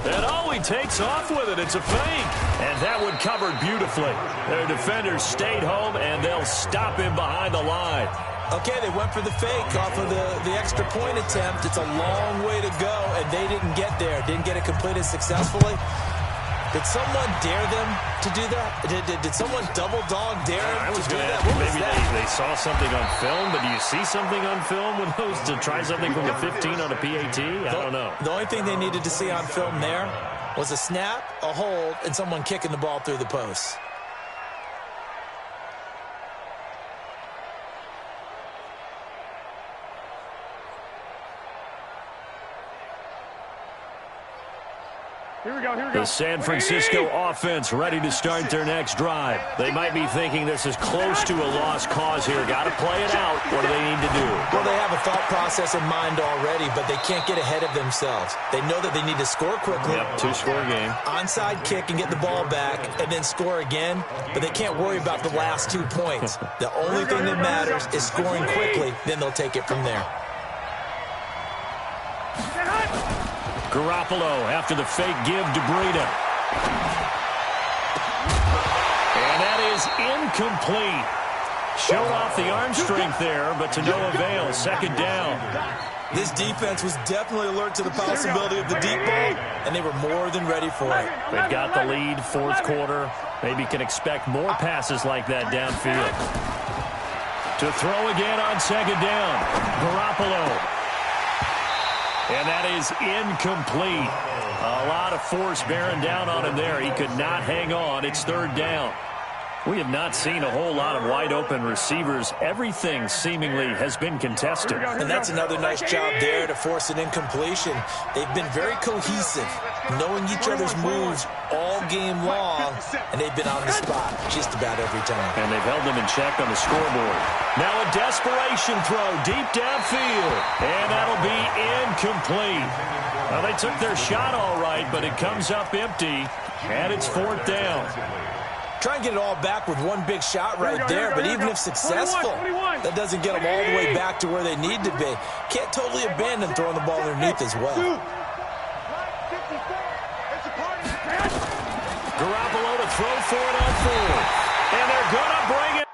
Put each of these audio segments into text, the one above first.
And oh, he takes off with it. It's a fake. And that one covered beautifully. Their defenders stayed home, and they'll stop him behind the line. Okay, they went for the fake off of the extra point attempt. It's a long way to go, and they didn't get there. Didn't get it completed successfully. Did someone dare them to do that? Did someone double dog dare them to do that? Maybe they saw something on film, but do you see something on film with those to try something from the 15 on a PAT? I don't know. The only thing they needed to see on film there was a snap, a hold, and someone kicking the ball through the post. Here we go. The San Francisco offense ready to start their next drive. They might be thinking this is close to a lost cause here. Got to play it out. What do they need to do? Well, they have a thought process in mind already, but they can't get ahead of themselves. They know that they need to score quickly. Yep, two-score game. Onside kick and get the ball back and then score again, but they can't worry about the last 2 points. The only thing that matters is scoring quickly, then they'll take it from there. Garoppolo after the fake give to Breida. And that is incomplete. Showed off the arm strength there, but to no avail. Second down. This defense was definitely alert to the possibility of the deep ball, and they were more than ready for it. They've got the lead, fourth quarter. Maybe can expect more passes like that downfield. To throw again on second down. Garoppolo. And that is incomplete. A lot of force bearing down on him there. He could not hang on. It's third down. We have not seen a whole lot of wide-open receivers. Everything seemingly has been contested. And that's another nice job there to force an incompletion. They've been very cohesive, knowing each other's moves all game long, and they've been on the spot just about every time. And they've held them in check on the scoreboard. Now a desperation throw deep downfield, and that'll be incomplete. Well, they took their shot all right, but it comes up empty, and it's fourth down. Try and get it all back with one big shot right there, but even if successful, that doesn't get them all the way back to where they need to be. Can't totally abandon throwing the ball underneath as well. Garoppolo to throw for it on fourth. And they're going to bring it.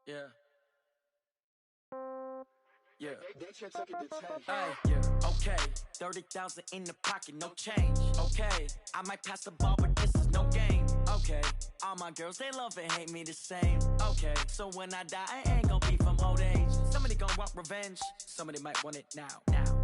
Yeah. Yeah. Hey, yeah. Okay. 30,000 in the pocket, no change. Okay. I might pass the ball, but this is no game. Okay. All my girls, they love and hate me the same. Okay. So when I die, I ain't gonna be from old age. Somebody gonna want revenge. Somebody might want it now.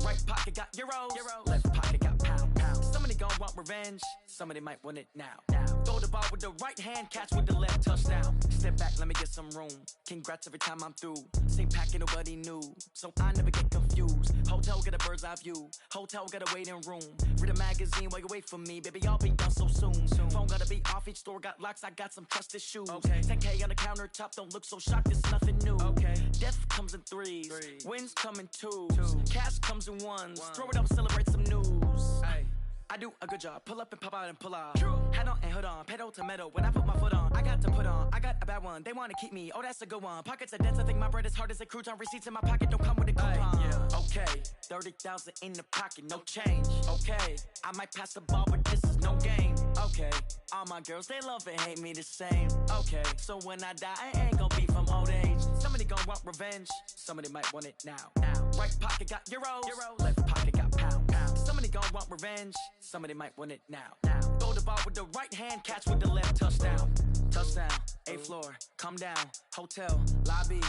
Right pocket got euros. Left pocket got pound. Somebody gonna want revenge. Somebody might want it now. Throw the ball with the right hand, catch with the left, touchdown. Step back, let me get some room. Congrats every time I'm through. Same packet, nobody knew. So I never get confused. Hotel get a bird's eye view. Hotel get a waiting room. Read a magazine while you wait for me. Baby, I'll be done so soon. Phone gotta be off, each store got locks. I got some trusted shoes. Okay. 10K on the countertop, don't look so shocked, it's nothing new. Okay. Death comes in threes. Wins come in twos. Cash comes in ones. Throw it up, celebrate some news. Ay. I do a good job, pull up and pop out and pull off. Hat on and hood on, pedal to metal. When I put my foot on, I got to put on. I got a bad one, they wanna keep me. Oh, that's a good one. Pockets are dense, I think my bread is hard as a crouton. Receipts in my pocket don't come with a coupon. Yeah. Okay, 30,000 in the pocket, no change. Okay, I might pass the ball, but this is no game. Okay, all my girls, they love and hate me the same. Okay, so when I die, I ain't gonna be from old age. Somebody gonna want revenge. Somebody might want it now. Right pocket got euros. Left pocket got pound. Somebody gonna want revenge. Somebody might want it now. Throw the ball with the right hand, catch with the left, touchdown. Touchdown, 8th floor, come down, hotel, lobby.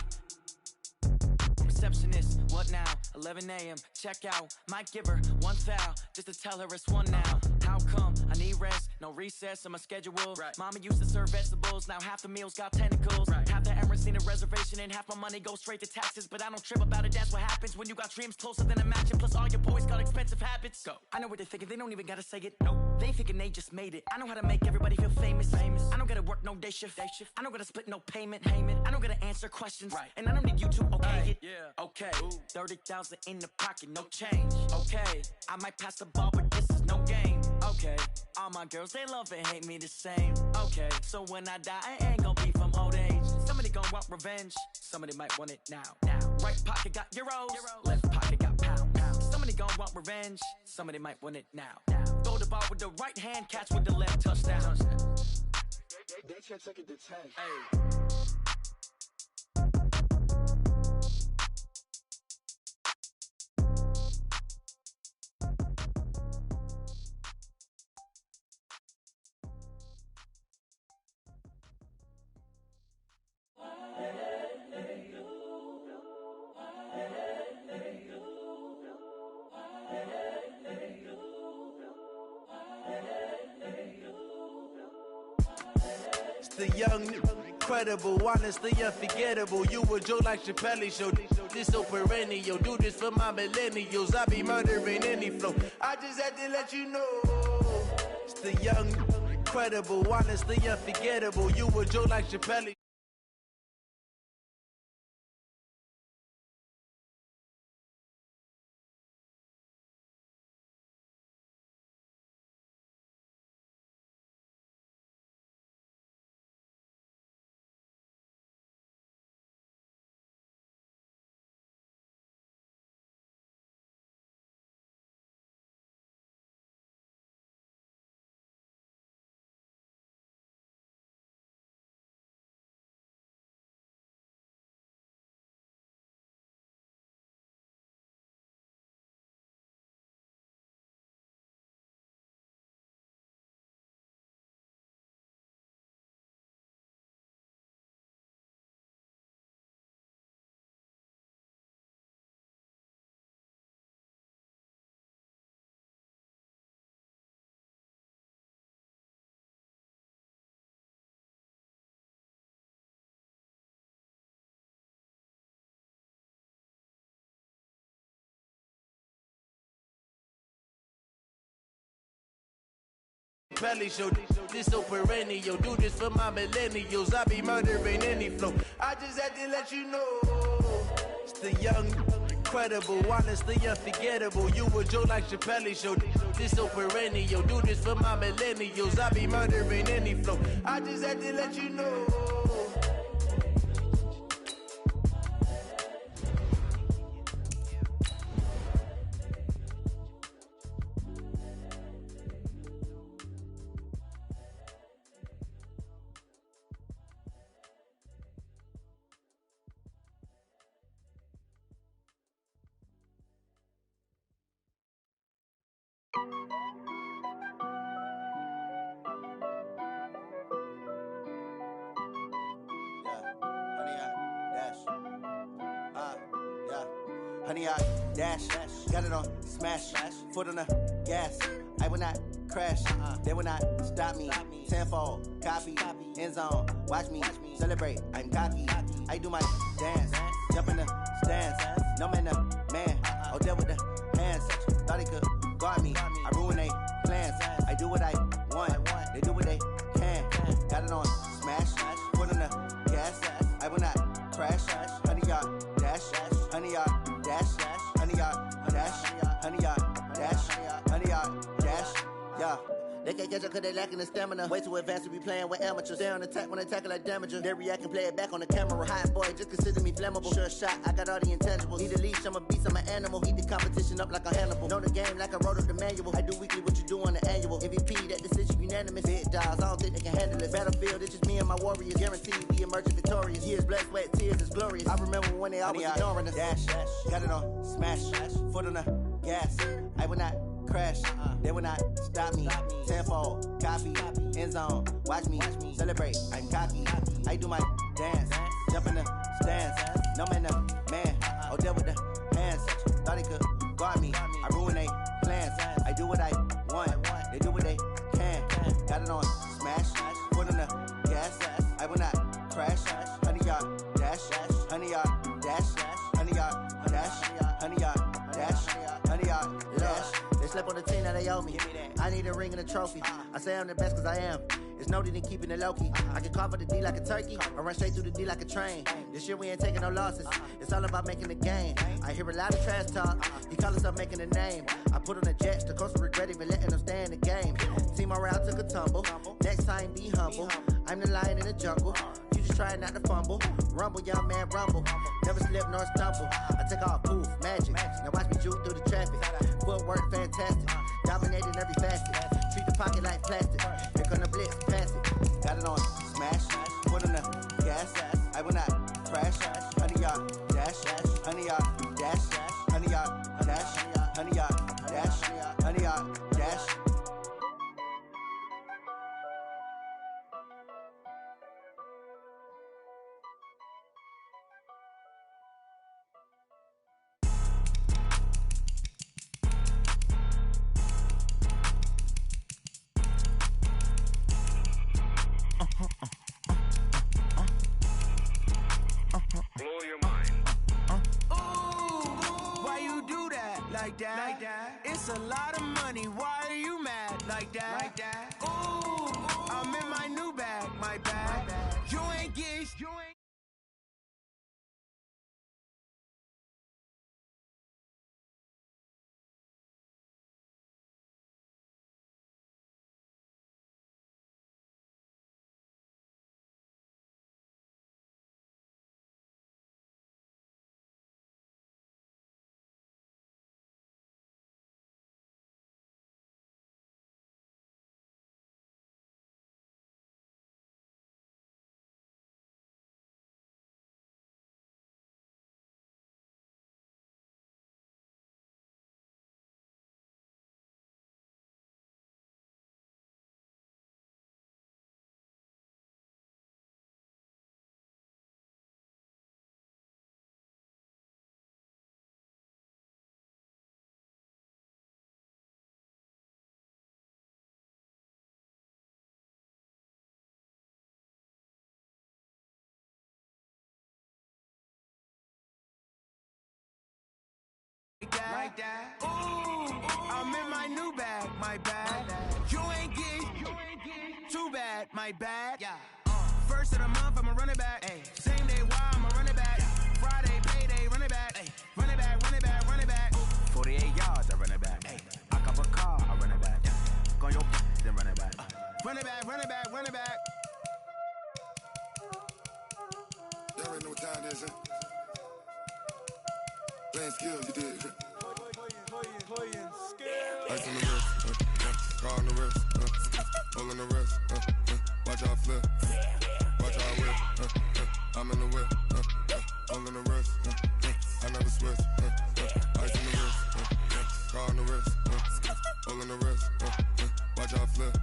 Receptionist, what now? 11 a.m., check out. Might give her one foul, just to tell her it's one now. How come? I need rest, no recess in my schedule. Right. Mama used to serve vegetables, now half the meals got tentacles. Right. Half the Emirates need a reservation and half my money goes straight to taxes. But I don't trip about it, that's what happens when you got dreams closer than a mansion. Plus all your boys got expensive habits. Go. I know what they're thinking, they don't even gotta say it. Nope. They thinking they just made it. I know how to make everybody feel famous. I don't gotta work no day shift. I don't gotta split no payment. I don't gotta answer questions. Right. And I don't need you to okay it. Yeah. Okay, 30,000 in the pocket, no change. Okay, I might pass the ball, but this is no game. Okay, all my girls, they love and hate me the same. Okay, so when I die, I ain't gonna be from old age. Somebody gonna want revenge. Somebody might want it now. Right pocket got euros. Left pocket got pound. Somebody gonna want revenge. Somebody might want it now. Throw the ball with the right hand, catch with the left, touchdown. They took it to 10. Hey. The young, incredible, honestly unforgettable. You a joke like Chappelle Show. This so perennial. Do this for my millennials. I be murdering any flow. I just had to let you know. It's the young, incredible, honestly unforgettable. You a joke like Chappelle. Chappelle Show. This so perennial. Do this for my millennials. I be murdering any flow. I just had to let you know. It's the young, incredible, honestly unforgettable. You a joke like Chappelle Show. This so perennial. Do this for my millennials. I be murdering any flow. I just had to let you know. honey, I dash. Got it on smash, foot on the gas. I will not crash, they will not stop me. Tenfold, copy, end zone, watch me celebrate. I'm cocky, I do my dance, jump in the stands. No man, man, oh, there with the hands. Thought he could guard me, I ruin they plans. I do what I want, they do what they can. Got it on smash, foot on the gas. I will not crash, honey, y'all dash, honey, y'all dash, honey, y'all dash, honey, y'all dash, honey, y'all dash, yeah. They can't catch up cause they lacking the stamina. Way too advanced to be playing with amateurs. Stay on attack when they tackle like damager. They react and play it back on the camera. Hot boy, just consider me flammable. Sure shot, I got all the intangibles. Need a leash, I'm a beast, I'm an animal. Eat the competition up like a Hannibal. Know the game like I wrote up the manual. I do weekly what you do on the annual. MVP, that decision unanimous. Big dials, I don't think they can handle it. Battlefield, it's just me and my warriors. Guaranteed we emerging victorious. Years, blood, sweat, tears, it's glorious. I remember when they always ignoring us. Dash, got it on smash, foot on the gas. I will not crash, they will not stop me. Tenfold, copy, end zone, watch me celebrate. I'm cocky, I do my dance, jump in the stands. No man, oh, there with the hands. Thought he could guard me, I ruin they plans. I do what I want, they do what they can. Got it on smash, foot on the gas. I will not crash, honey, y'all dash, honey, y'all dash, honey, y'all dash, honey, y'all dash, honey, y'all dash. They slept on the team that they owe me. I need a ring and a trophy. I say I'm the best cause I am. It's noted in keeping it low-key. I can carve up the D like a turkey or run straight through the D like a train. This year we ain't taking no losses. It's all about making the game. I hear a lot of trash talk. He call himself making a name. I put on the Jets. The coach will regret even letting them stay in the game. Team morale took a tumble. Next time be humble. I'm the lion in the jungle. You just try not to fumble. Rumble, young man, rumble. Never slip nor stumble. I take off, poof, magic. Now watch me juke through the traffic. Footwork fantastic. Dominating every facet. Treat the pocket like plastic. Here come the blitz, pass it. Got it on smash. Foot on the gas. I will not crash. Honey, y'all dash. Honey, y'all dash. Honey, y'all dash. Honey, y'all dash. Honey, y'all dash. Blow your mind. Why you do that? Like that? It's a lot of money. Why are you mad? Like that? Ooh, I'm in my new bag. My bag. You ain't getting. You ain't. Like that. Ooh, I'm in my new bag. My bag. You ain't get too bad. My bad. Yeah. First of the month, I'ma run it back. Ay. Same day, why I'ma run it back. Friday, payday, run it back. Ay. Run it back, run it back, run it back. 48 yards, I run it back. Ay. I cop a car, I run it back. Go on your then run it back. Run it back, run it back, run it back. You already know what time it is, huh? Playing skills, you did. Ice on the wrist, car on the wrist, hole in the wrist, watch out flip, watch out whip, I'm in the whip, hole in the wrist, I never switch, ice on the wrist, car on the wrist, hole in the wrist, watch out flip,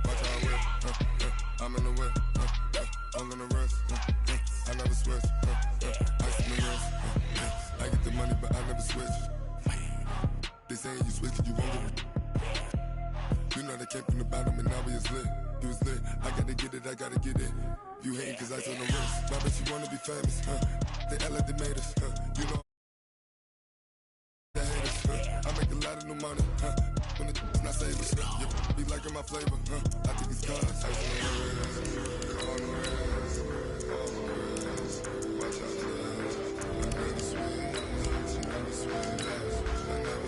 watch out whip, I'm in the whip, hole in the wrist, I never switch, ice on the wrist, I get the money, but I never switch. They saying you switch it, you won't go. You know they came from the bottom and now we is lit. You was lit, I gotta get it, I gotta get it. You hating cause I told no risk. My bitch, you wanna be famous, They act like they made us, You know they hate us, I make a lot of new money, When it's not savers, You be liking my flavor, I think it's cause ice on the wrist, on the wrist, on the wrist. Watch out, I never switch, I never switch, I never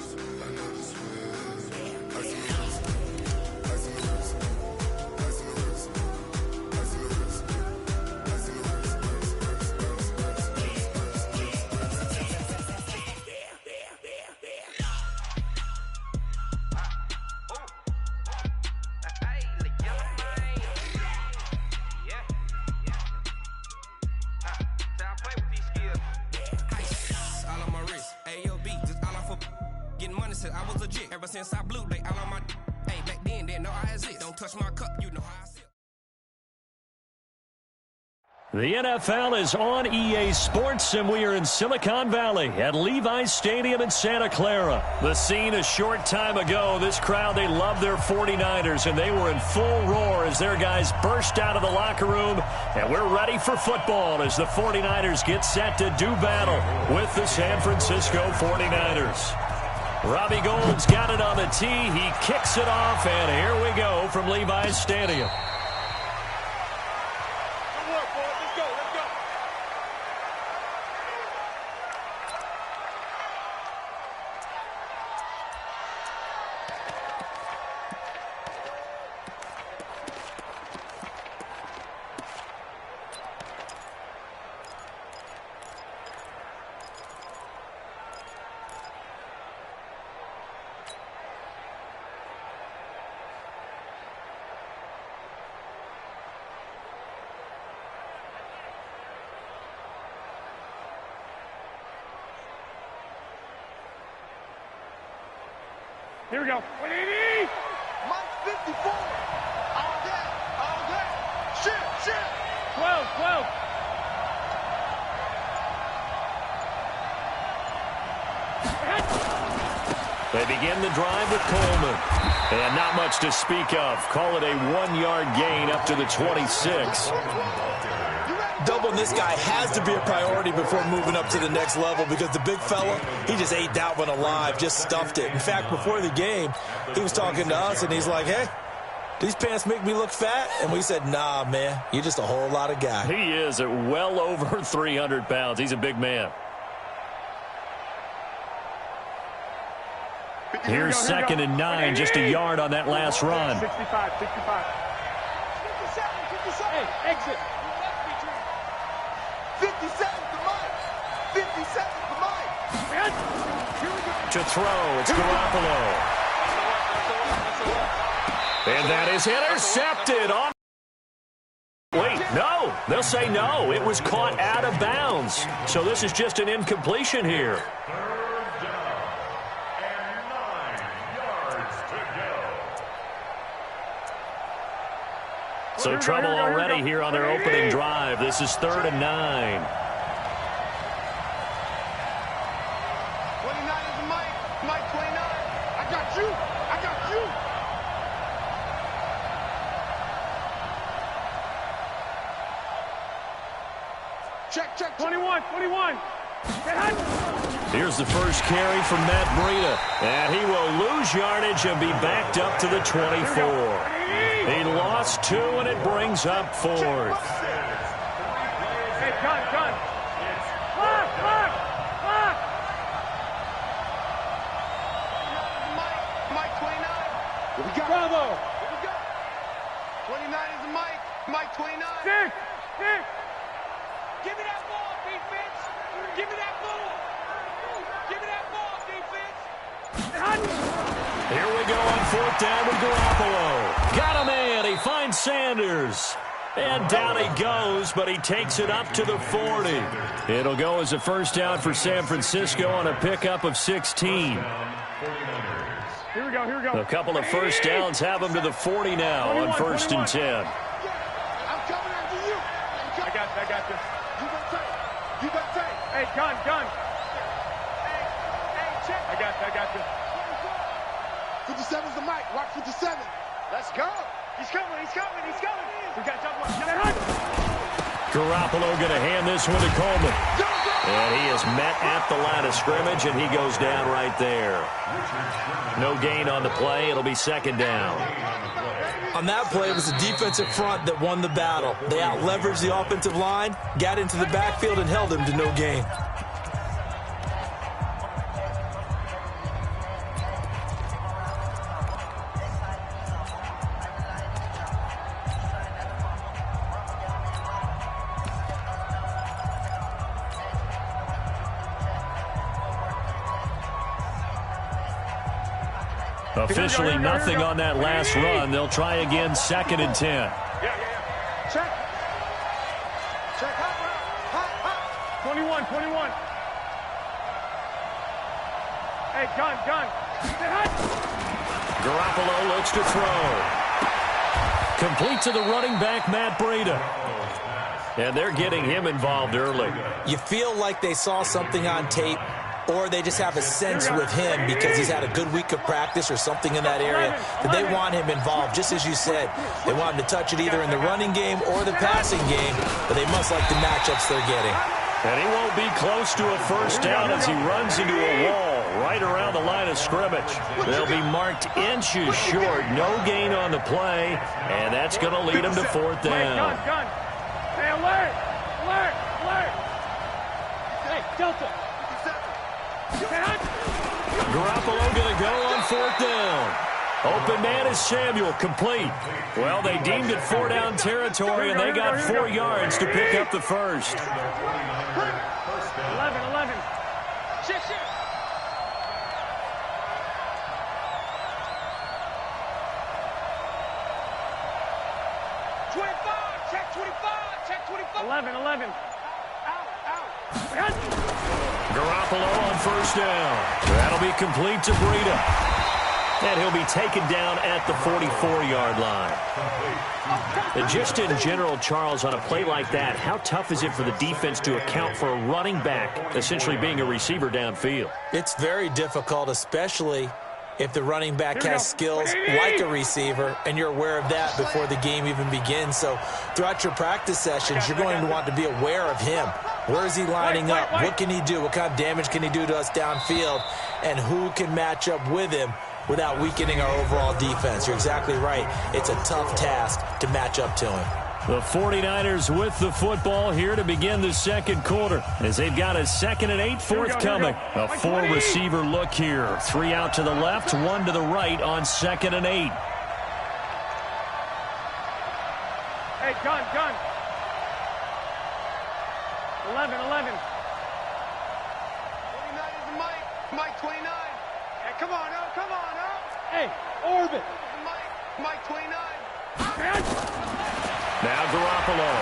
switch, I never switch. Ice on the wrist, ice on the wrist, ice on the wrist, ice on the wrist, ice on the wrist, I was legit ever since I blew they all on my hey back then didn't know I exist. Don't touch my cup, you know how I feel. The NFL is on EA Sports, and we are in Silicon Valley at Levi's Stadium in Santa Clara. The scene a short time ago, this crowd, they love their 49ers, and they were in full roar as their guys burst out of the locker room, and we're ready for football as the 49ers get set to do battle with the San Francisco 49ers. Robbie Gould's got it on the tee. He kicks it off, and here we go from Levi's Stadium. Here we go. 180! Mike 54. All that. Shit. 12. They begin the drive with Coleman. And not much to speak of. Call it a 1-yard gain up to the 26. Doubling this guy has to be a priority before moving up to the next level because the big fella, he just ate that one alive, just stuffed it. In fact, before the game, he was talking to us, and he's like, hey, these pants make me look fat? And we said, nah, man, you're just a whole lot of guy. He is at well over 300 pounds. He's a big man. Here's second and 9, just a yard on that last run. 65. 57. Hey, exit. 57 to Mike. 57 to Mike. To throw, it's Garoppolo. And that is intercepted on. Wait, no. They'll say no. It was caught out of bounds. So this is just an incompletion here. So trouble already here on their opening drive. This is 3rd and 9. 29 is Mike. Mike 29. I got you. Check. 21. Here's the first carry from Matt Breida. And he will lose yardage and be backed up to the 24. He lost 2, and it brings up 4th. Hey, gun. Lock. Mike 29. Here we go. Bravo. Here we go. 29 is Mike 29. Six. Give me that ball, defense. Give me that ball, defense. Here we go on 4th down with Garoppolo. Got a man. He finds Sanders. And down he goes, but he takes it up to the 40. It'll go as a first down for San Francisco on a pickup of 16. Here we go. A couple of first downs have him to the 40 now on 1st and 10. I'm coming after you. I got this. You got tape. Hey, gun. I got you. 57's the mic. Watch 57. Let's go. He's coming. We got double. Garoppolo going to hand this one to Coleman. And he is met at the line of scrimmage, and he goes down right there. No gain on the play. It'll be second down. On that play, it was the defensive front that won the battle. They out-leveraged the offensive line, got into the backfield, and held him to no gain. Officially nothing on that last run. They'll try again, 2nd and 10. Yeah. Check. Hot. 21. Hey, gun. Garoppolo looks to throw. Complete to the running back, Matt Breida. And they're getting him involved early. You feel like they saw something on tape, or they just have a sense with him because he's had a good week of practice or something in that area that they want him involved. Just as you said, they want him to touch it either in the running game or the passing game, but they must like the matchups they're getting. And he won't be close to a first down as he runs into a wall right around the line of scrimmage. They'll be marked inches short. No gain on the play, and that's going to lead him to 4th down. Gun. Hey, alert. Hey, Delta. Garoppolo going to go on 4th down. Open man is Samuel, complete. Well, they deemed it 4-down territory, and they got 4 yards to pick up the first. 11. Shit. 25. Check 25. 11. Out. Garoppolo on 1st down. That'll be complete to Breida. And he'll be taken down at the 44-yard line. And just in general, Charles, on a play like that, how tough is it for the defense to account for a running back essentially being a receiver downfield? It's very difficult, especially if the running back has skills like a receiver, and you're aware of that before the game even begins. So throughout your practice sessions, you're going to want to be aware of him. Where is he lining up? What can he do? What kind of damage can he do to us downfield? And who can match up with him without weakening our overall defense? You're exactly right. It's a tough task to match up to him. The 49ers with the football here to begin the second quarter as they've got a 2nd and 8 forthcoming. A 4-receiver look here. 3 out to the left, 1 to the right on 2nd and 8. Hey, gun. 11. 29 is the mic. Mike 29. Hey, come on, oh. Hey, orbit. Mike 29. Now Garoppolo.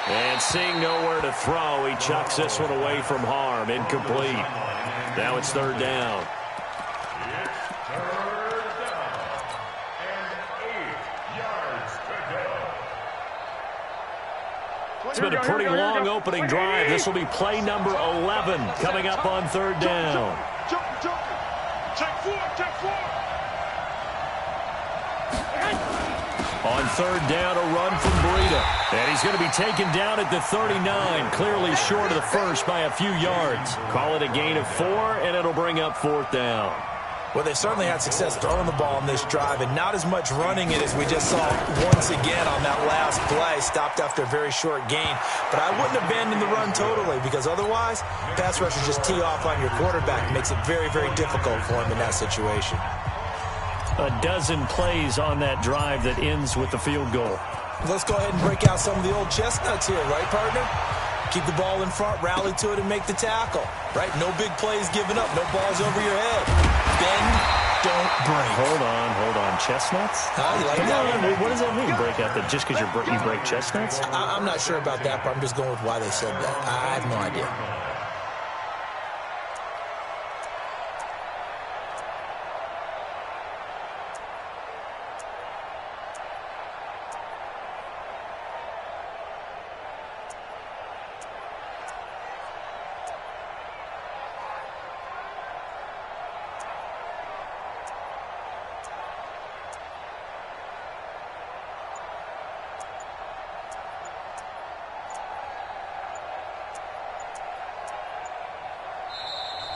And seeing nowhere to throw, he chucks this one away from harm. Incomplete. Now it's 3rd down. It's been a pretty long opening drive. This will be play number 11 coming up on 3rd down. Check 4. On 3rd down, a run from Breida. And he's going to be taken down at the 39, clearly short of the first by a few yards. Call it a gain of 4, and it'll bring up 4th down. Well, they've certainly had success throwing the ball in this drive, and not as much running it as we just saw once again on that last play. Stopped after a very short gain. But I wouldn't abandon the run totally, because otherwise, pass rushers just tee off on your quarterback. It makes it very, very difficult for him in that situation. A dozen plays on that drive that ends with the field goal. Let's go ahead and break out some of the old chestnuts here, right, partner? Keep the ball in front, rally to it, and make the tackle. Right? No big plays given up. No balls over your head. Bend, don't break. Hold on. Chestnuts? You like that? What does that mean, break out? That just because you break chestnuts? I'm not sure about that, but I'm just going with why they said that. I have no idea.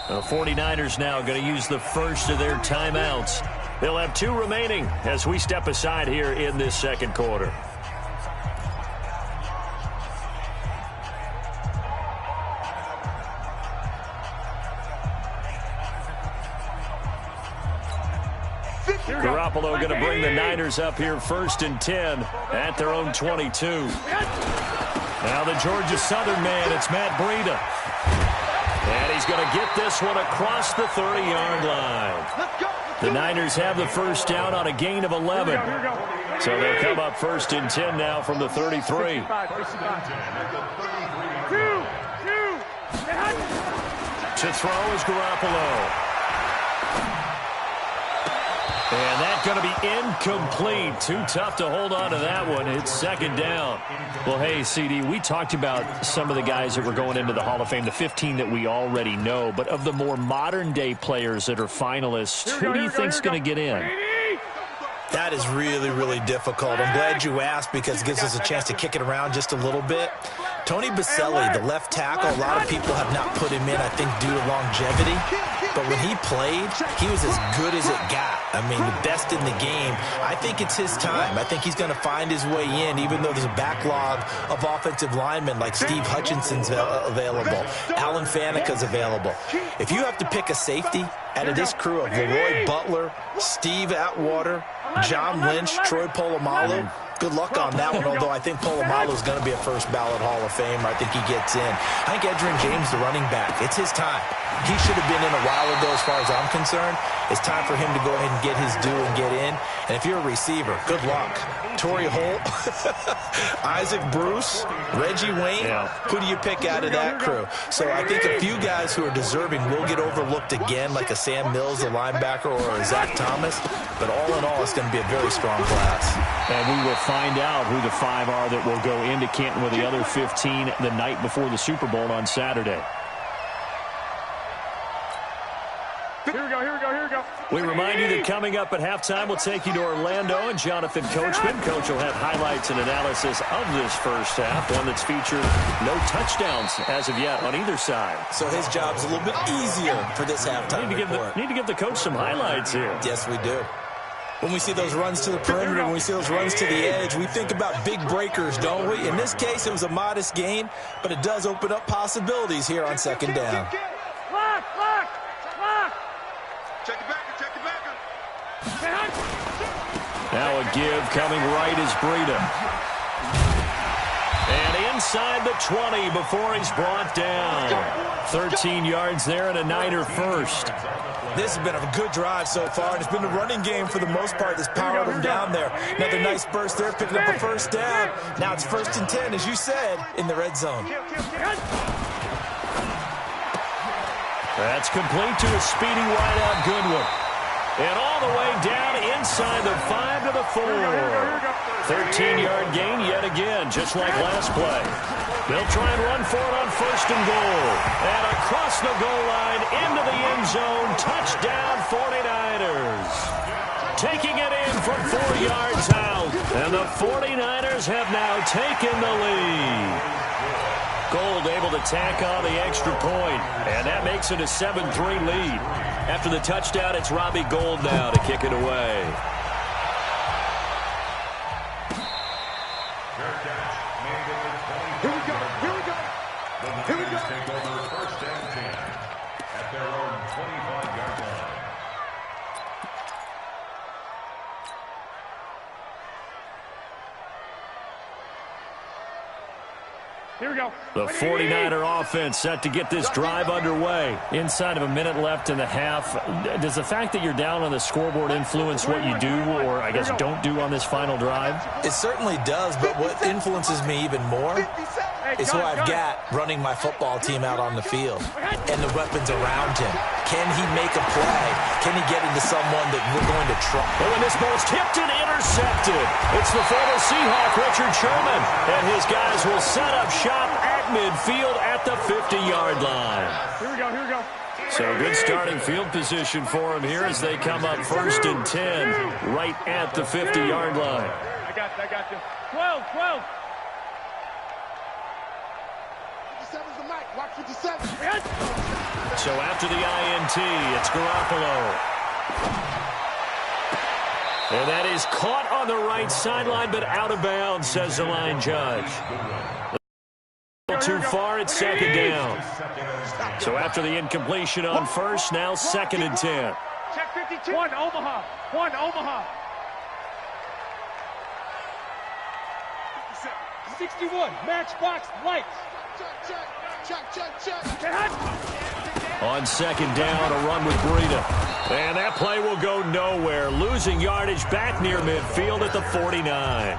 The 49ers now going to use the first of their timeouts. They'll have 2 remaining as we step aside here in this second quarter. Garoppolo going to bring the Niners up here 1st and 10 at their own 22. Now the Georgia Southern man, it's Matt Breida. And he's going to get this one across the 30-yard line. The Niners have the first down on a gain of 11. So they'll come up 1st and 10 now from the 33. To throw is Garoppolo. And that's going to be incomplete. Too tough to hold on to that one. It's 2nd down. Well, hey, CD, we talked about some of the guys that were going into the Hall of Fame, the 15 that we already know. But of the more modern-day players that are finalists, who do you think's going to get in? That is really, really difficult. I'm glad you asked because it gives us a chance to kick it around just a little bit. Tony Baselli, the left tackle, a lot of people have not put him in, I think, due to longevity. But when he played, he was as good as it got. I mean, the best in the game. I think it's his time. I think he's going to find his way in, even though there's a backlog of offensive linemen like Steve Hutchinson's available. Alan Faneca's available. If you have to pick a safety out of this crew of Leroy Butler, Steve Atwater, John Lynch, Troy Polamalu, good luck on that one, although I think Polamalu is going to be a first ballot Hall of Famer. I think he gets in. I think Edgerrin James, the running back, it's his time. He should have been in a while ago as far as I'm concerned. It's time for him to go ahead and get his due and get in. And if you're a receiver, good luck. Torrey Holt, Isaac Bruce, Reggie Wayne, who do you pick out of that crew? So I think a few guys who are deserving will get overlooked again, like a Sam Mills, the linebacker, or a Zach Thomas. But all in all, it's going to be a very strong class. And we will find out who the 5 are that will go into Canton with the other 15 the night before the Super Bowl on Saturday. Here we go. We remind you that coming up at halftime, we'll take you to Orlando and Jonathan Coachman. Coach will have highlights and analysis of this first half, one that's featured no touchdowns as of yet on either side. So his job's a little bit easier for this halftime report. Need to give the coach some highlights here. Yes, we do. When we see those runs to the perimeter, when we see those runs to the edge, we think about big breakers, don't we? In this case, it was a modest gain, but it does open up possibilities here on 2nd down. Lock. Check it back. Now a give coming right is Breida. And inside the 20 before he's brought down. 13 yards there and a Niner first. This has been a good drive so far, and it's been a running game for the most part that's powered them down there. Another nice burst there, picking up a first down. Now it's 1st and 10, as you said, in the red zone. That's complete to a speedy wideout Goodwin. And all the way down inside the 5 to the 4. 13-yard gain yet again, just like last play. They'll try and run for it on 1st and goal. And across the goal line into the end zone. Touchdown 49ers. Taking it in from 4 yards out. And the 49ers have now taken the lead. Gold able to tack on the extra point, and that makes it a 7-3 lead. After the touchdown, it's Robbie Gould now to kick it away. Here we go. Take over 1st and 10 at their own 25-yard line. Here we go. The 49er offense set to get this drive underway. Inside of a minute left in the half. Does the fact that you're down on the scoreboard influence what you do, or I guess don't do on this final drive? It certainly does, but what influences me even more is who I've got running my football team out on the field and the weapons around him. Can he make a play? Can he get into someone that we're going to try? Oh, and this ball's tipped and intercepted. It's the former Seahawk, Richard Sherman, and his guys will set up shop at midfield at the 50-yard line. Here we go. So good starting field position for him here as they come up 1st and 10 right at the 50-yard line. I got you. 12. So after the INT, it's Garoppolo. And that is caught on the right sideline, but out of bounds, says the line judge. Too far, it's second down. So after the incompletion on first, now 2nd and 10. Check 52. One Omaha. 61. Matchbox lights. Check. On second down, a run with Breida. And that play will go nowhere. Losing yardage back near midfield at the 49.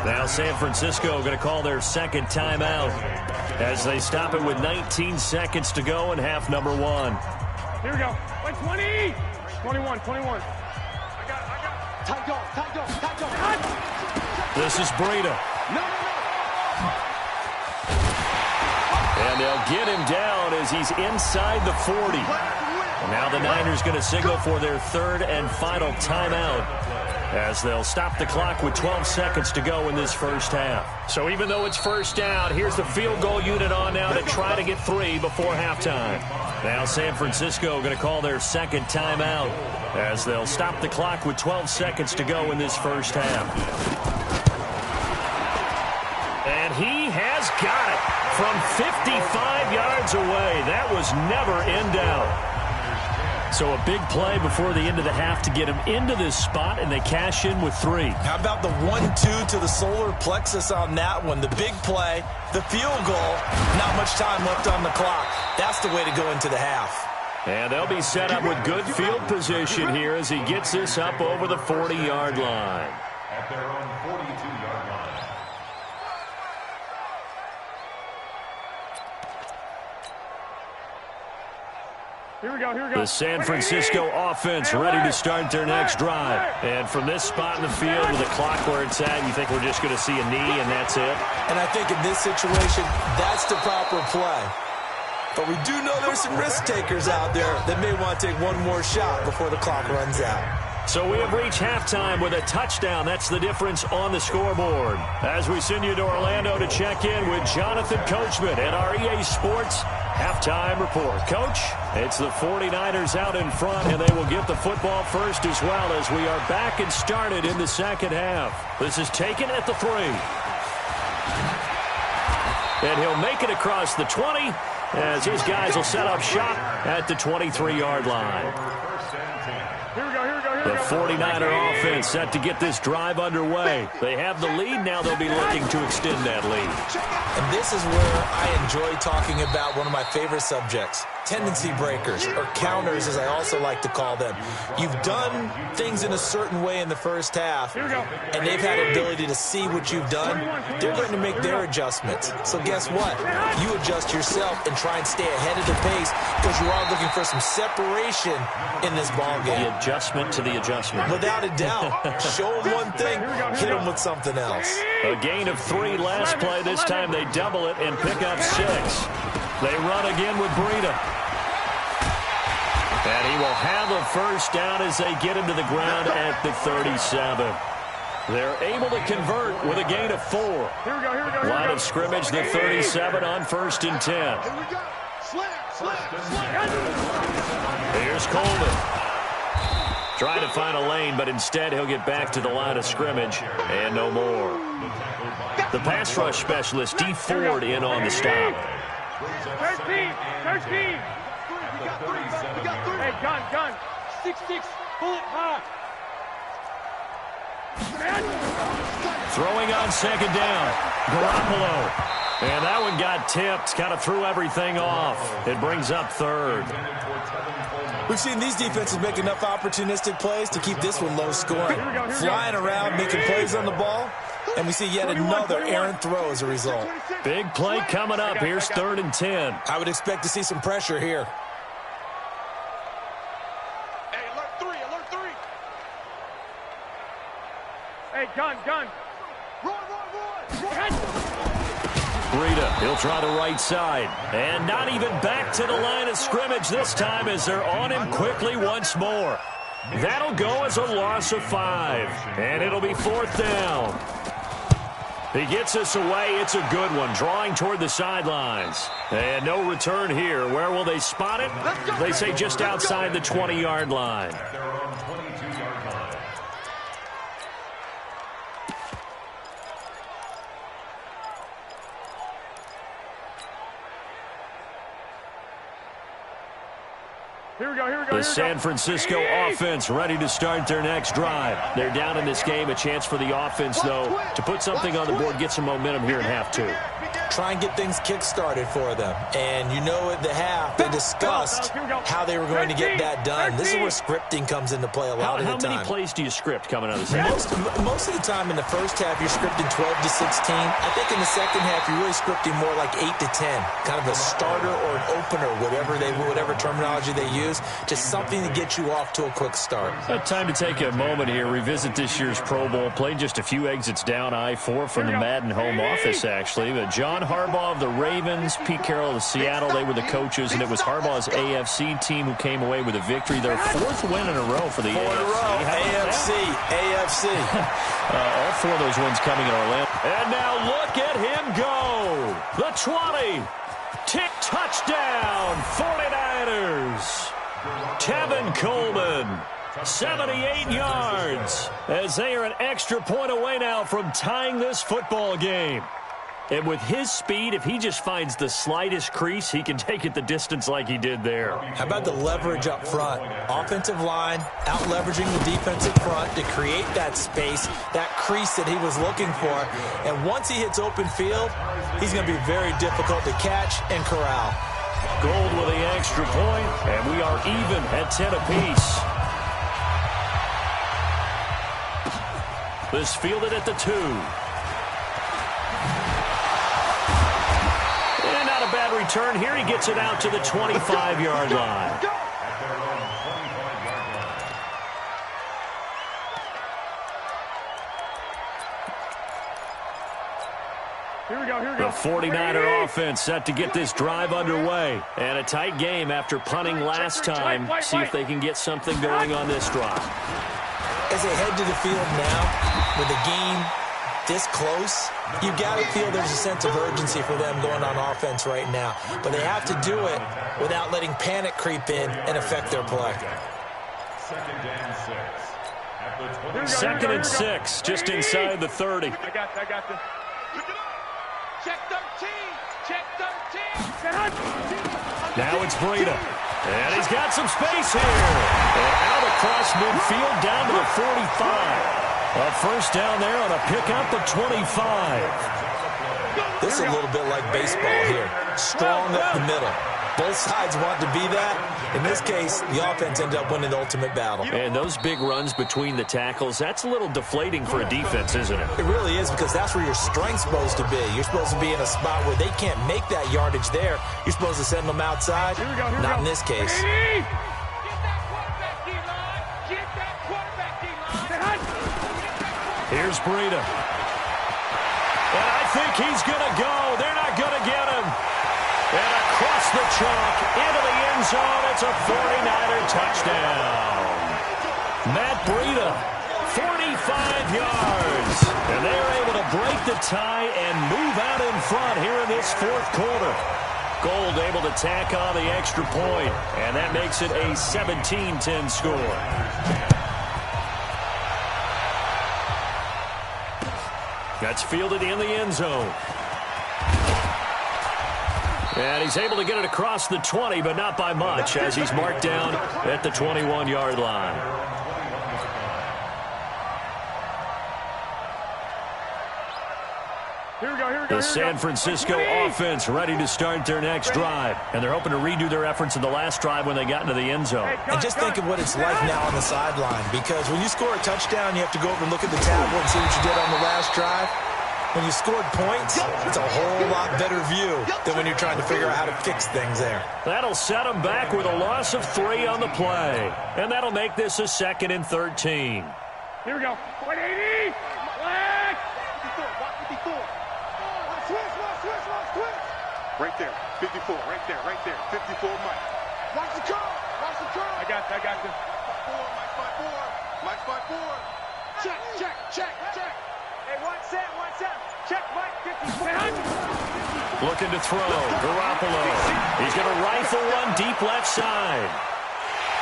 Now San Francisco going to call their second timeout as they stop it with 19 seconds to go in half number 1. Here we go. 20. 21. I got. Tight dog. This is Breida. No. And they'll get him down as he's inside the 40. And now the Niners going to signal for their third and final timeout as they'll stop the clock with 12 seconds to go in this first half. So even though it's first down, here's the field goal unit on now to try to get 3 before halftime. Now San Francisco going to call their second timeout as they'll stop the clock with 12 seconds to go in this first half. And he has got it from 55 yards away. That was never in doubt. So a big play before the end of the half to get him into this spot, and they cash in with 3. How about the 1-2 to the solar plexus on that one? The big play, the field goal, not much time left on the clock. That's the way to go into the half. And they'll be set up with good field position here as he gets this up over the 40-yard line. At their own 42-yard line. Here we go. The San Francisco offense ready to start their next drive. And from this spot in the field with the clock where it's at, you think we're just going to see a knee and that's it? And I think in this situation, that's the proper play. But we do know there's some risk takers out there that may want to take one more shot before the clock runs out. So we have reached halftime with a touchdown. That's the difference on the scoreboard. As we send you to Orlando to check in with Jonathan Coachman at our EA Sports Halftime Report. Coach, it's the 49ers out in front, and they will get the football first as well as we are back and started in the second half. This is taken at the 3. And he'll make it across the 20 as his guys will set up shop at the 23-yard line. The 49er offense set to get this drive underway. They have the lead. Now they'll be looking to extend that lead. And this is where I enjoy talking about one of my favorite subjects, tendency breakers, or counters as I also like to call them. You've done things in a certain way in the first half, and they've had an ability to see what you've done. They're going to make their adjustments. So guess what? You adjust yourself and try and stay ahead of the pace because you are looking for some separation in this ball game. The adjustment to the adjustment. Without a doubt. Show them one thing, hit them with something else. A gain of 3 last play. This time they double it and pick up 6. They run again with Breida. And he will have a first down as they get him to the ground at the 37. They're able to convert with a gain of 4. Line of scrimmage, the 37 on 1st and 10. Here's Coleman. Trying to find a lane, but instead he'll get back to the line of scrimmage and no more. The pass rush specialist, D. Ford, in on the stop. 13. Hey, gun. 6-6, bullet high. Throwing on second down, Garoppolo. And that one got tipped, kind of threw everything off. It brings up 3rd. We've seen these defenses make enough opportunistic plays to keep this one low scoring. Flying around, making plays on the ball, and we see yet another errant throw as a result. Big play coming up. Here's 3rd and 10. I would expect to see some pressure here. Hey, alert 3. Hey, gun. Run. Breida, he'll try the right side. And not even back to the line of scrimmage this time as they're on him quickly once more. That'll go as a loss of 5. And it'll be 4th down. He gets us away. It's a good one. Drawing toward the sidelines. And no return here. Where will they spot it? They say just outside the 20-yard line. Their own 22-yard line. Here we go, here we go. The San Francisco offense ready to start their next drive. They're down in this game. A chance for the offense, though, to put something on the board, get some momentum here in half two. Try and get things kick-started for them. And you know at the half, they discussed how they were going to get that done. This is where scripting comes into play a lot of the time. How many plays do you script coming out of the second? Most of the time in the first half, you're scripting 12 to 16. I think in the second half, you're really scripting more like 8 to 10. Kind of a starter or an opener, whatever terminology they use. Just something to get you off to a quick start. Time to take a moment here, revisit this year's Pro Bowl. Played just a few exits down I-4 from the Madden home office, actually. But John Harbaugh of the Ravens, Pete Carroll of Seattle, they were the coaches, and it was Harbaugh's AFC team who came away with a victory. Their fourth win in a row for the AFC. AFC. All four of those wins coming in Orlando. And now look at him go. The 20. Tick touchdown, 49ers. Tevin Coleman, 78 yards, as they are an extra point away now from tying this football game. And with his speed, if he just finds the slightest crease, he can take it the distance like he did there. How about the leverage up front? Offensive line out-leveraging the defensive front to create that space, that crease that he was looking for. And once he hits open field, he's going to be very difficult to catch and corral. Gold with the extra point, and we are even at 10 apiece. This fielded at the 2. And not a bad return here. He gets it out to the 25-yard line. Here we go, here we go. The 49er offense set to get this drive underway. And a tight game after punting last time. See if they can get something going on this drive. As they head to the field now, with the game this close, you got to feel there's a sense of urgency for them going on offense right now. But they have to do it without letting panic creep in and affect their play. Second and 6, just inside the 30. I got this. Check 13. Check 13. Now it's Breida. And he's got some space here. And out across midfield down to the 45. A first down there on a pickup of 25. This is a little bit like baseball here. Strong up the middle. Both sides want to be that. In this case, the offense ended up winning the ultimate battle. And those big runs between the tackles, that's a little deflating for a defense, isn't it? It really is, because that's where your strength's supposed to be. You're supposed to be in a spot where they can't make that yardage there. You're supposed to send them outside. Not in this case. Here's Breida. And I think he's going to go. They're not going to get him. And across the chalk, into the end zone, it's a 49er touchdown. Matt Breida, 45 yards. And they're able to break the tie and move out in front here in this fourth quarter. Gold able to tack on the extra point, and that makes it a 17-10 score. That's fielded in the end zone. And he's able to get it across the 20, but not by much, as he's marked down at the 21-yard line. Here we go. The San Francisco offense ready to start their next drive. And they're hoping to redo their efforts in the last drive when they got into the end zone. And just think of what it's like now on the sideline, because when you score a touchdown, you have to go over and look at the tablet and see what you did on the last drive. When you scored points, it's a whole lot better view than when you're trying to figure out how to fix things there. That'll set them back with a loss of 3 on the play. And that'll make this a 2nd and 13. Here we go. 180. Flag. 54. Switch. Right there. 54. Right there. 54, Mike. Watch the curl. I got this. Mike 5-4. Check. Hey, one set. Looking to throw. Garoppolo. He's going to rifle one deep left side.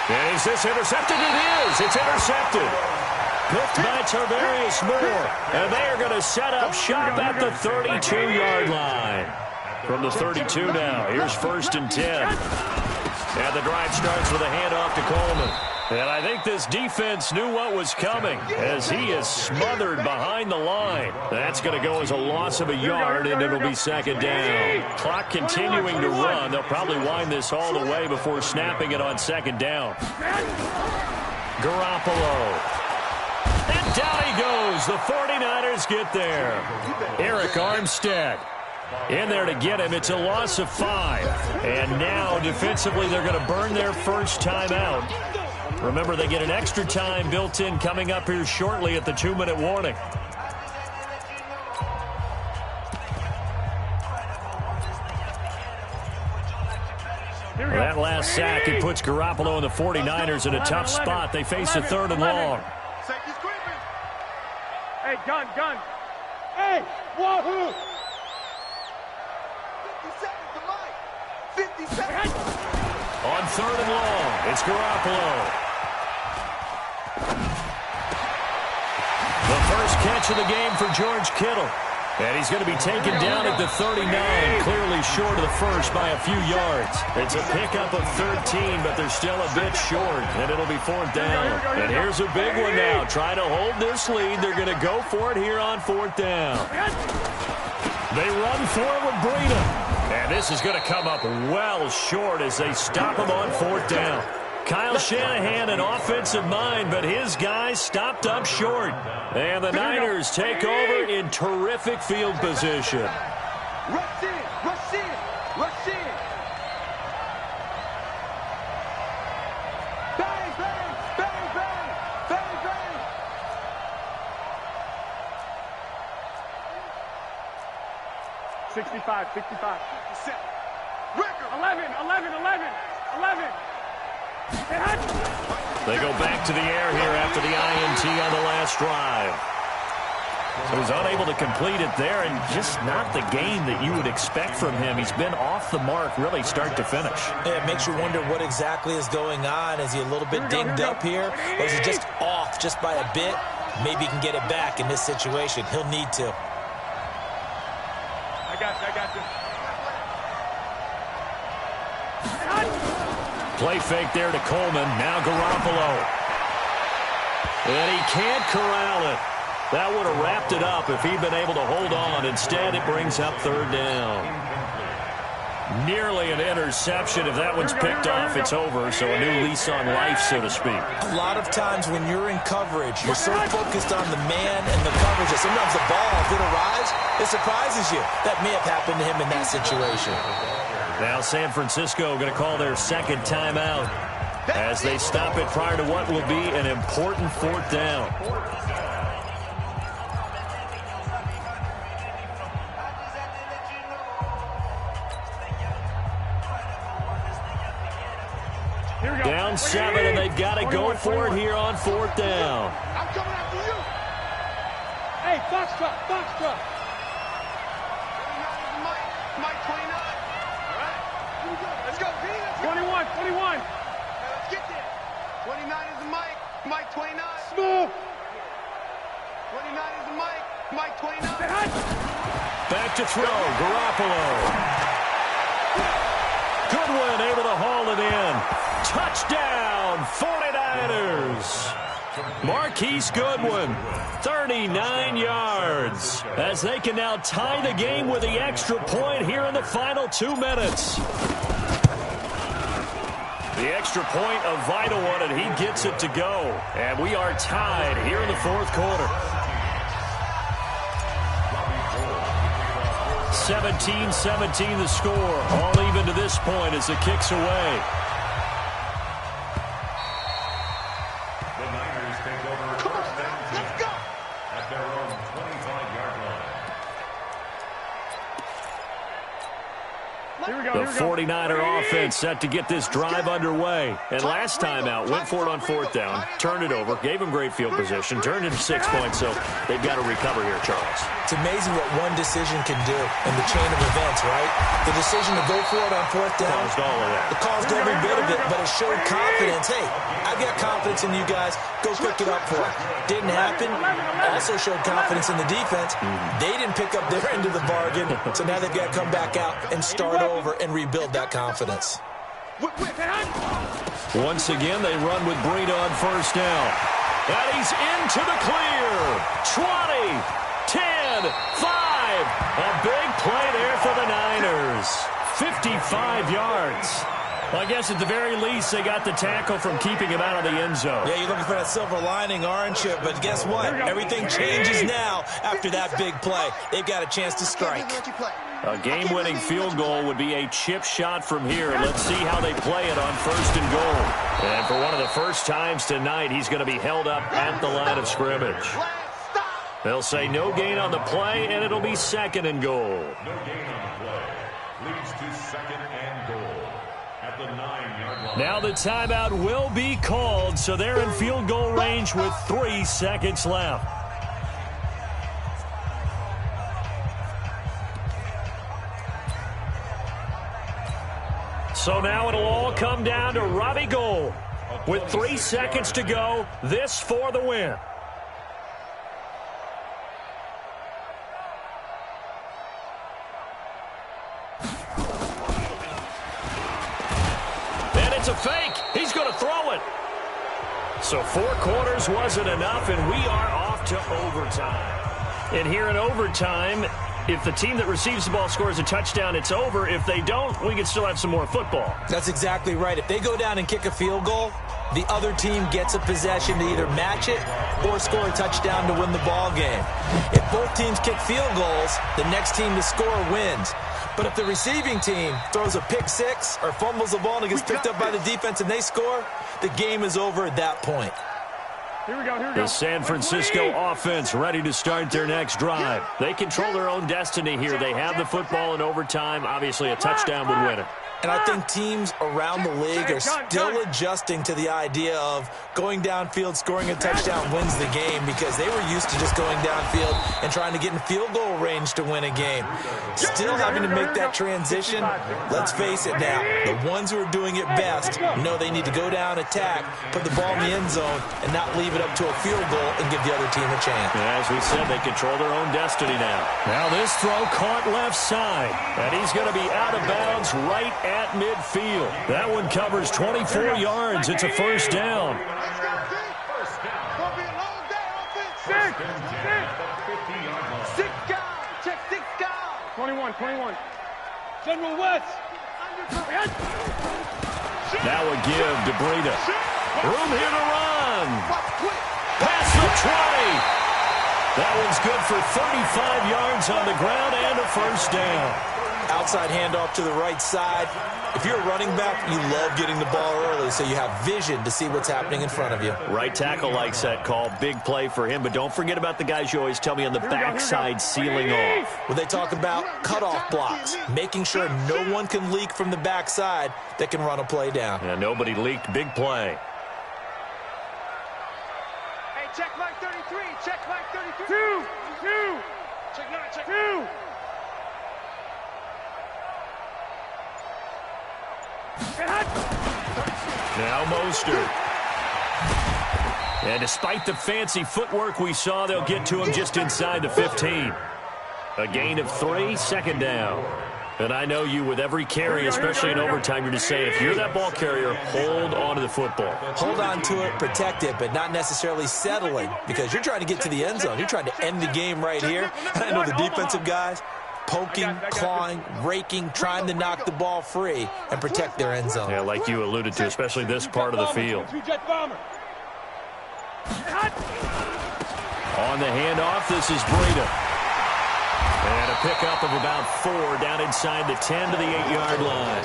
And is this intercepted? It is. It's intercepted. Picked by Tarvarius Moore. And they are going to set up shop at the 32-yard line. From the 32 now. Here's 1st and 10. And the drive starts with a handoff to Coleman. And I think this defense knew what was coming as he is smothered behind the line. That's going to go as a loss of a yard, and it'll be 2nd down. Clock continuing to run. They'll probably wind this all the way before snapping it on 2nd down. Garoppolo. And down he goes. The 49ers get there. Eric Armstead in there to get him. It's a loss of 5. And now defensively they're going to burn their first timeout. Remember, they get an extra time built in coming up here shortly at the 2-minute warning. That last sack, it puts Garoppolo and the 49ers in a tough spot. They face a 3rd and long. Hey, gun. Hey, wahoo! 50 seconds. On 3rd and long, it's Garoppolo. The first catch of the game for George Kittle. And he's going to be taken down at the 39, clearly short of the first by a few yards. It's a pickup of 13, but they're still a bit short, and it'll be 4th down. And here's a big one now. Trying to hold this lead. They're going to go for it here on 4th down. They run for it with Breida. And this is going to come up well short as they stop him on 4th down. Kyle Shanahan, an offensive mind, but his guys stopped up short. And the Niners take over in terrific field position. Rush in. 65. 11. They go back to the air here after the INT on the last drive. So he's unable to complete it there, and just not the game that you would expect from him. He's been off the mark really start to finish. Yeah, it makes you wonder what exactly is going on. Is he a little bit dinged up here, or is he just off just by a bit? Maybe he can get it back in this situation. He'll need to. I got you. Play fake there to Coleman. Now Garoppolo. And he can't corral it. That would have wrapped it up if he'd been able to hold on. Instead, it brings up 3rd down. Nearly an interception. If that one's picked off, it's over. So a new lease on life, so to speak. A lot of times when you're in coverage, you're so focused on the man and the coverage that sometimes the ball, if it arrives, it surprises you. That may have happened to him in that situation. Now San Francisco going to call their 2nd timeout as they stop it prior to what will be an important 4th down. Down 7, and they've got to go for it here on 4th down. I'm coming after you. Hey, Foxtrot. Mike 29. All right. Let's go, V. 21. Let's get there. 29 is the Mike. Mike 29. Smooth. 29 is the Mike 29. Back to throw. Garoppolo. Goodwin able to haul it in. Touchdown, 49ers. Marquise Goodwin, 39 yards, as they can now tie the game with the extra point here in the final 2 minutes. The extra point, a vital one, and he gets it to go. And we are tied here in the 4th quarter. 17-17 the score, all even to this point as the kick's away. The Niners take over first and 10 at their own 25-yard line. The 49er offense set to get this drive underway. And last time out, went for it on 4th down, turned it over, gave them great field position, turned it to 6 points, so they've got to recover here, Charles. It's amazing what one decision can do in the chain of events, right? The decision to go for it on 4th down. Caused all of that. It caused every bit of it, but it showed confidence. Hey, I've got confidence in you guys. Go pick it up for it. Didn't happen. Also showed confidence in the defense. They didn't pick up their end of the bargain, so now they've got to come back out and start over and rebuild that confidence. Once again, they run with Breida on 1st down. And he's into the clear. 20, 10, 5. A big play there for the Niners. 55 yards. Well, I guess at the very least, they got the tackle from keeping him out of the end zone. Yeah, you're looking for that silver lining, aren't you? But guess what? Everything changes now after that big play. They've got a chance to strike. A game-winning field goal would be a chip shot from here. Let's see how they play it on 1st and goal. And for one of the first times tonight, he's going to be held up at the line of scrimmage. They'll say no gain on the play, and it'll be 2nd and goal. No gain on the play. Leads to 2nd and goal at the 9-yard line. Now the timeout will be called, so they're in field goal range with 3 seconds left. So now it'll all come down to Robbie Gould. With 3 seconds to go, this for the win. And it's a fake. He's going to throw it. So 4 quarters wasn't enough, and we are off to overtime. And here in overtime, if the team that receives the ball scores a touchdown, it's over. If they don't, we can still have some more football. That's exactly right. If they go down and kick a field goal, the other team gets a possession to either match it or score a touchdown to win the ball game. If both teams kick field goals, the next team to score wins. But if the receiving team throws a pick 6 or fumbles the ball and it gets picked up by the defense and they score, the game is over at that point. Here we go. The San Francisco offense ready to start their next drive. They control their own destiny here. They have the football in overtime. Obviously, a touchdown would win it. And I think teams around the league are still adjusting to the idea of going downfield, scoring a touchdown wins the game, because they were used to just going downfield and trying to get in field goal range to win a game. Still having to make that transition. Let's face it now, the ones who are doing it best know they need to go down, attack, put the ball in the end zone, and not leave it up to a field goal and give the other team a chance. As we said, they control their own destiny now. Now this throw caught left side, and he's going to be out of bounds right at midfield. That one covers 24 yards. It's a 1st down. First down. Gonna be a long day, offense. First and 10 at the 50-yard line. 6 guys. Check 6 guys. 21. General West. Now a give to Breida. Room here to run. Pass the 20. That one's good for 35 yards on the ground and a 1st down. Outside handoff to the right side. If you're a running back, you love getting the ball early so you have vision to see what's happening in front of you. Right tackle likes that call. Big play for him, but don't forget about the guys you always tell me on the backside sealing off. When they talk about cutoff blocks, making sure no one can leak from the backside that can run a play down. Yeah, nobody leaked. Big play. Hey, check Mike 33. Check Mike 33. 2. Check 9. Check 2. Now Mostert. And despite the fancy footwork we saw, they'll get to him just inside the 15. A gain of 3, 2nd down. And I know you, with every carry, especially in overtime, you're just saying, if you're that ball carrier, hold on to the football. Hold on to it, protect it, but not necessarily settling, because you're trying to get to the end zone. You're trying to end the game right here. I know the defensive guys poking, clawing, raking, trying to knock the ball free and protect their end zone. Yeah, like you alluded to, especially this part of the field. On the handoff, this is Breida. And a pickup of about 4 down inside the 10 to the 8-yard line.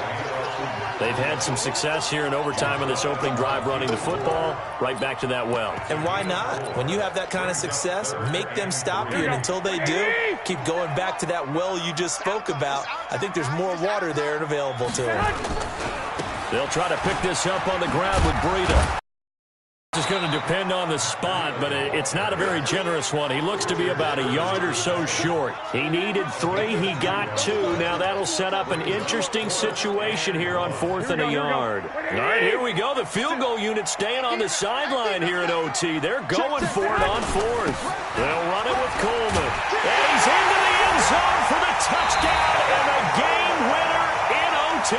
They've had some success here in overtime on this opening drive running the football right back to that well. And why not? When you have that kind of success, make them stop you. And until they do, keep going back to that well you just spoke about. I think there's more water there and available to them. They'll try to pick this up on the ground with Breida. It's going to depend on the spot, but it's not a very generous one. He looks to be about a yard or so short. He needed 3. He got 2. Now that'll set up an interesting situation here on 4th and a yard. All right, here we go. The field goal unit staying on the sideline here at OT. They're going for it on 4th. They'll run it with Coleman. And he's into the end zone for the touchdown and the game winner in OT.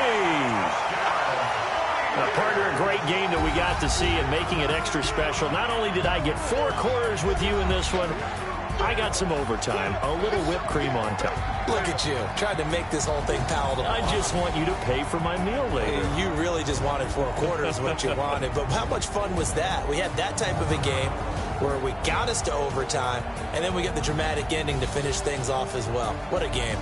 Partner, a great game that we got to see and making it extra special. Not only did I get 4 quarters with you in this one, I got some overtime, a little whipped cream on top. Look at you, tried to make this whole thing palatable. I just want you to pay for my meal later. You really just wanted 4 quarters what you wanted, but how much fun was that? We had that type of a game where we got us to overtime, and then we get the dramatic ending to finish things off as well. What a game.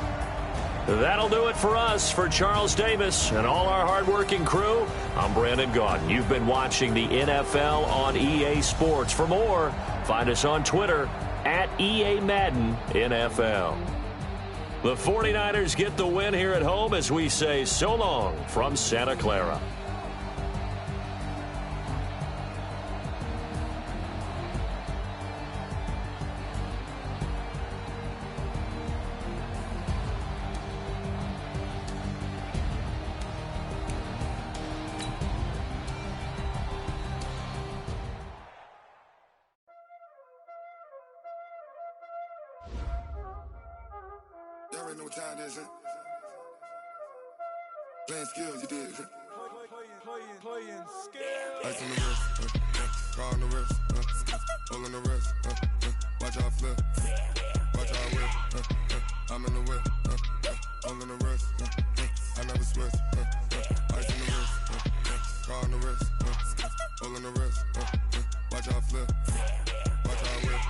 That'll do it for us. For Charles Davis and all our hardworking crew, I'm Brandon Gaudin. You've been watching the NFL on EA Sports. For more, find us on Twitter at EA Madden NFL. The 49ers get the win here at home as we say so long from Santa Clara. Y'all already know what time it is, huh? Playing skills, you did, huh? Playing skills. Ice on the wrist, car on the wrist, hole in the wrist, watch how I flip, watch how I whip, I'm in the whip, hole in the wrist, I never switch, ice on the wrist, car on the wrist, hole in the wrist, watch how I flip, watch how I whip,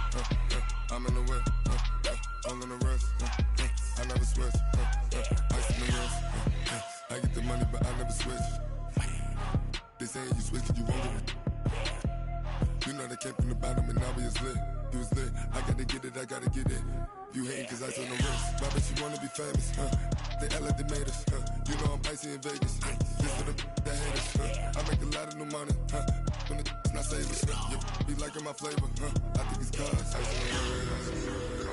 I'm in the whip, hole in the wrist, I never switch, ice in the wrist, I get the money but I never switch. They saying you switch 'cause you won't get it. You know they came from the bottom and now we is lit. You was lit, I gotta get it, I gotta get it. You hating 'cause ice on the wrist. Why bet you wanna be famous, They act like they made us, You know I'm icy in Vegas, This for the that hate us, I make a lot of new money, When the not savers, You be liking my flavor, I think it's cause ice on the wrist,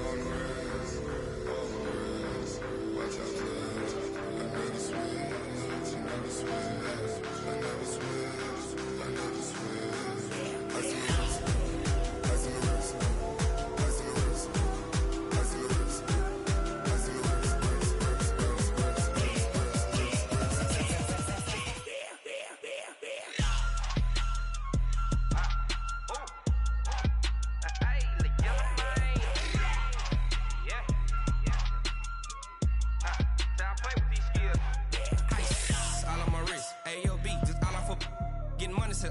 on the wrist, on the wrist. Watch out, flash, I never switch, I never switch. I never switch, I never switch. Ice in the wrist, ice in the wrist, ice in the wrist, ice in the wrist, ice in the wrist,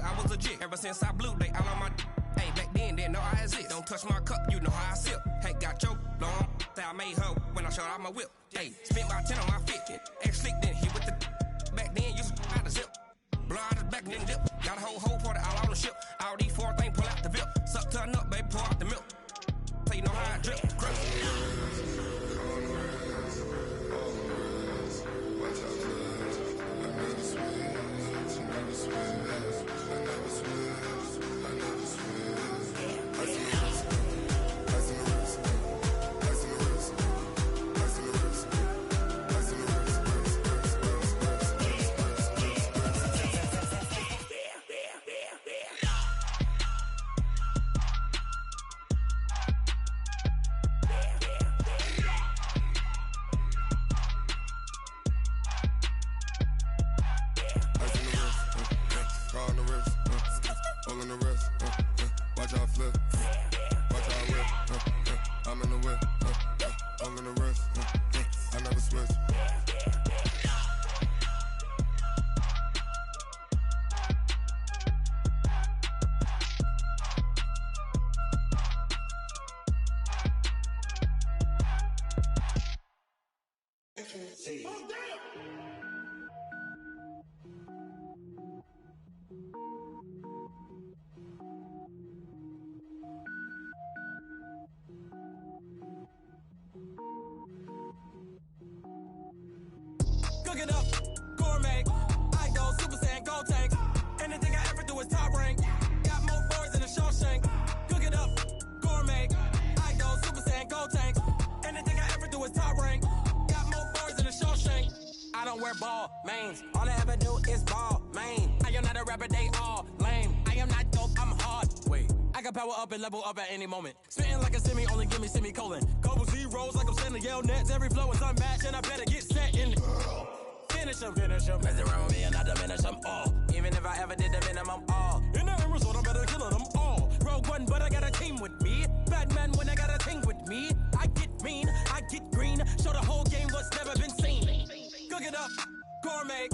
I was legit ever since I blew they all on my hey back then didn't know I exist. Don't touch my cup, you know how I sip. Hey, got your long that I made her when I showed out my whip. Hey, spent about 10 on my fit. Ex slick then hit with the back then used to out the zip. Blow out his back then dip. Got a whole party all on the ship. All these 4 things pull out the VIP. Suck turn up, baby, pour out the milk. So you know how I drip. Crush. Watch how I flip, watch how I whip, I'm in the whip, hole in the wrist, I never switch. Cook it up, gourmet. I go Super Saiyan, gold tank. Anything I ever do is top rank. Got more boards than a Shawshank. Cook it up, gourmet. I go Super Saiyan, gold tank. Anything I ever do is top rank. Got more boards than a Shawshank. I don't wear ball mains. All I ever do is ball main. I am not a rapper, they all lame. I am not dope, I'm hard. Wait, I can power up and level up at any moment. Spitting like a semi, only give me semicolon. Couple zeros like I'm sending yell nets. Every flow is unmatched and I better get set in it. Finish them. Mess around with me and I diminish them all. Even if I ever did the minimum, all. In the end result, I'm better killing them all. Rogue One, but I got a team with me. Batman when I got a team with me. I get mean, I get green. Show the whole game what's never been seen. Cook it up, gourmet.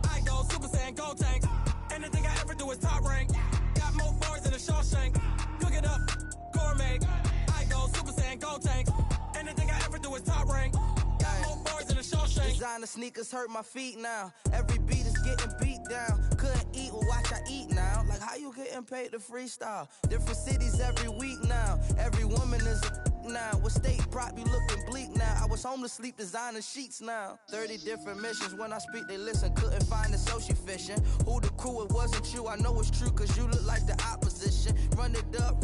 I go Super Saiyan, gold tank. Anything I ever do is top rank. Got more boards than a Shawshank. Cook it up, gourmet. I go Super Saiyan, gold tank. Anything I ever do is top rank. Got more boards than a Shawshank. Designer sneakers hurt my feet now. Every beat is getting beat down. Couldn't eat, well watch I eat now. Like how you getting paid to freestyle? Different cities every week now. Every woman is a now. With state prop, you looking bleak now. I was home to sleep designing sheets now. 30 different missions. When I speak, they listen. Couldn't find the social fishing. Who the crew, it wasn't you. I know it's true, cause you look like the opposition. Run it up.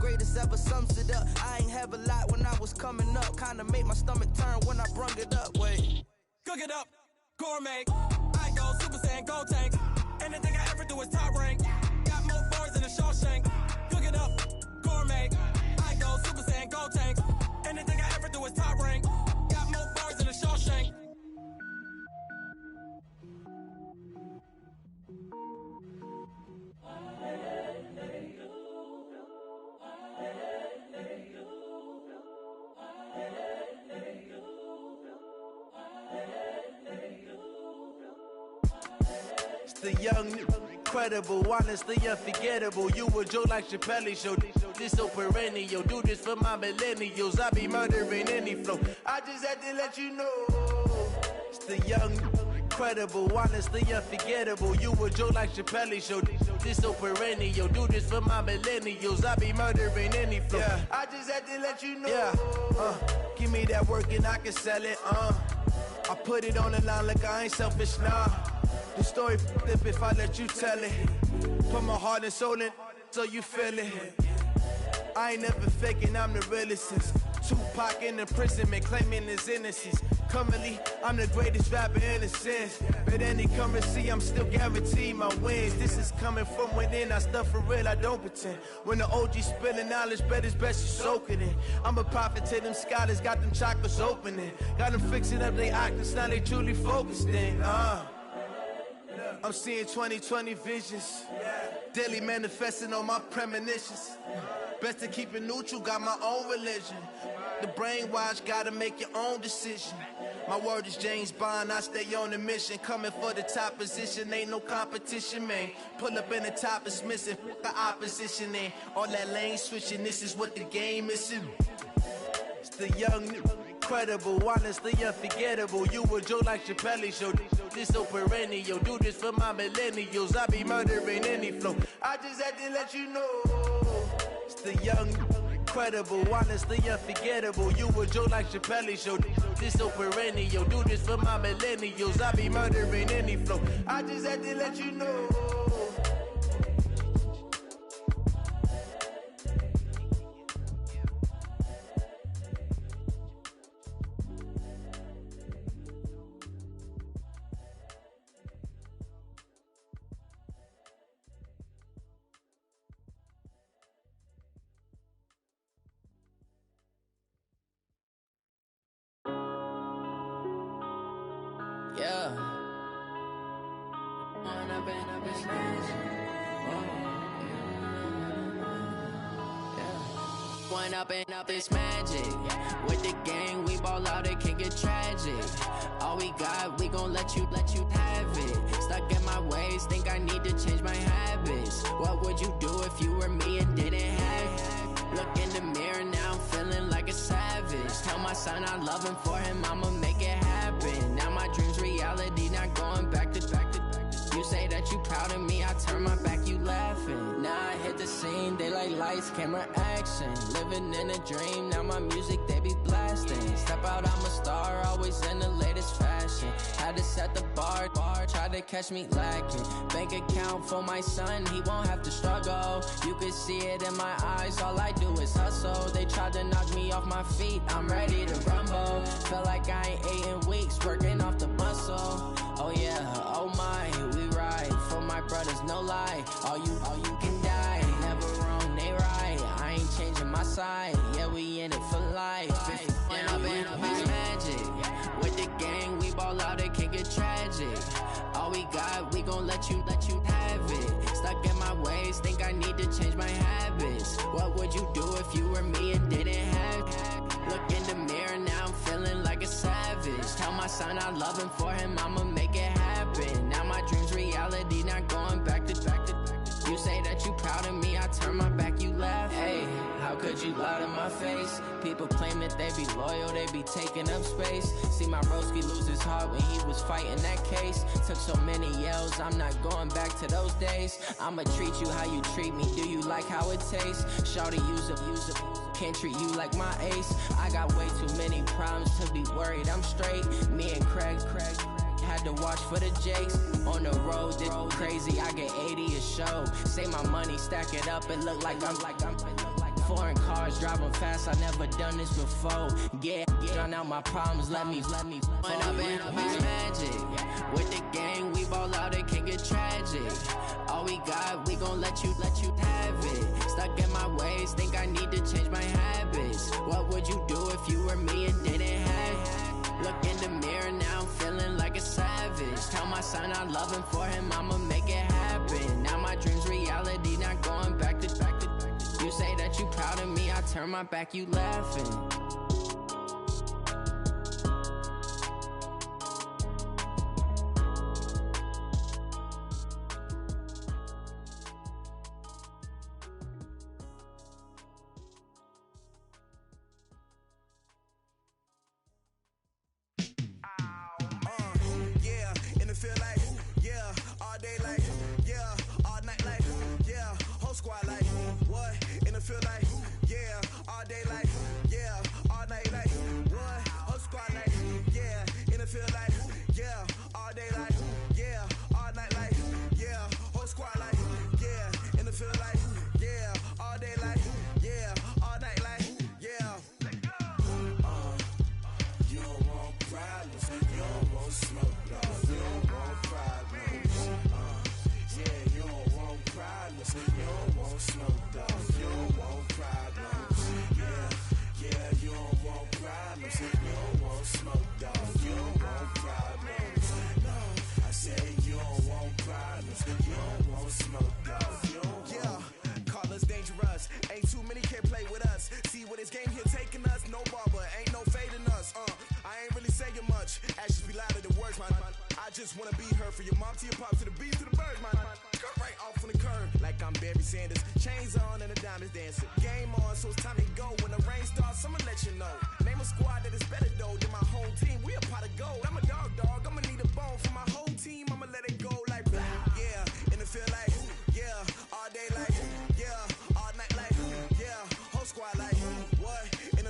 Greatest ever sums it up. I ain't have a lot when I was coming up. Kinda made my stomach turn when I brung it up. Wait. Cook it up, gourmet. I go Super Saiyan, gold tank. Anything I ever do is top rank. Got more boards than a Shawshank. Cook it up, gourmet. I go Super Saiyan, gold tank. Anything I ever do is top rank. Got more boards than a Shawshank. The young, incredible, honestly unforgettable. You a Joe like Chappelle show. This so perennial. Do this for my millennials. I be murdering any flow. I just had to let you know. It's the young, incredible, honestly unforgettable. You a Joe like Chappelle show. This so perennial. Do this for my millennials. I be murdering any flow. Yeah. I just had to let you know. Yeah. Give me that work and I can sell it. I put it on the line like I ain't selfish, nah. The story flip if I let you tell it. Put my heart and soul in so you feel it. I ain't never faking, I'm the realest since Tupac in imprisonment, claiming his innocence. Currently, I'm the greatest rapper in a sense. But any currency, I'm still guaranteed my wins. This is coming from within, I stuff for real, I don't pretend. When the OG spilling knowledge, bet it's best you soak it in. I'm a prophet to them scholars, got them chakras opening. Got them fixing up they actors, now they truly focused in. I'm seeing 2020 visions. Daily manifesting on my premonitions. Best to keep it neutral, got my own religion. The brainwash, gotta make your own decision. My word is James Bond, I stay on the mission. Coming for the top position, ain't no competition, man. Pull up in the top is missing, the opposition in. All that lane switching, this is what the game is in. It's the young, incredible, honestly unforgettable. You a Joe like Chappelle show. This so perennial. Do this for my millennials. I be murdering any flow. I just had to let you know. It's the young, incredible, honestly unforgettable. You a Joe like Chappelle show. This so perennial. Do this for my millennials. I be murdering any flow. I just had to let you know. Yeah. One up and up, it's magic. With the gang, we ball out, it can get tragic. All we got, we gon' let you have it. Stuck in my ways, think I need to change my habits. What would you do if you were me and didn't have it? Look in the mirror now, I'm feeling like a savage. savage. Tell my son I love him, for him I'ma make it happen. Now my dream's reality, not going back to. You say that you proud of me, I turn my back, you laughing. Now I hit the scene, they like lights, camera, action. Living in a dream, now my music they be blasting. Step out, I'm a star, always in the latest fashion. Had to set the bar, try to catch me lacking. Bank account for my son, he won't have to struggle. You can see it in my eyes, all I do is hustle. They tried to knock me off my feet, I'm ready to rumble. Feel like I ain't ate in weeks, working off the muscle. Oh yeah, oh my, we ride for my brothers, no lie. All you can die, never wrong, they right. I ain't changing my side, yeah, we in it for life. And I've been magic. With the gang, we ball out, it can get tragic. All we got, we gon' let you have it. Stuck in my ways, think I need to change my habits. What would you do if you were me and didn't have it? Look in the mirror, now I'm feeling like a savage. Tell my son I love him, for him I'ma make it happen. Now my dream's reality, not going back to. You say that you proud of me, I turn my back, you laugh. Hey, how could you lie to my face? People claim that they be loyal, they be taking up space. See my broski lose his heart when he was fighting that case. Took so many yells, I'm not going back to those days. I'ma treat you how you treat me, do you like how it tastes? Shawty, use it, can't treat you like my ace. I got way too many problems to be worried, I'm straight. Me and Craig had to watch for the Jakes. On the road, this crazy, I get 80 a show. Save my money, stack it up, it look like I'm foreign cars, driving fast, I never done this before. Yeah, drown out my problems, let me When I've been magic. With the gang, we ball out, it can get tragic. All we got, we gon' let you have it. Stuck in my ways, think I need to change my habits. What would you do if you were me and didn't have it? Look in the mirror, now I'm feeling like a savage. Tell my son I love him, for him I'ma make it happen. Now my dream's reality, not going back to. You say that you proud of me, I turn my back, you laughing.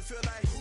Feel like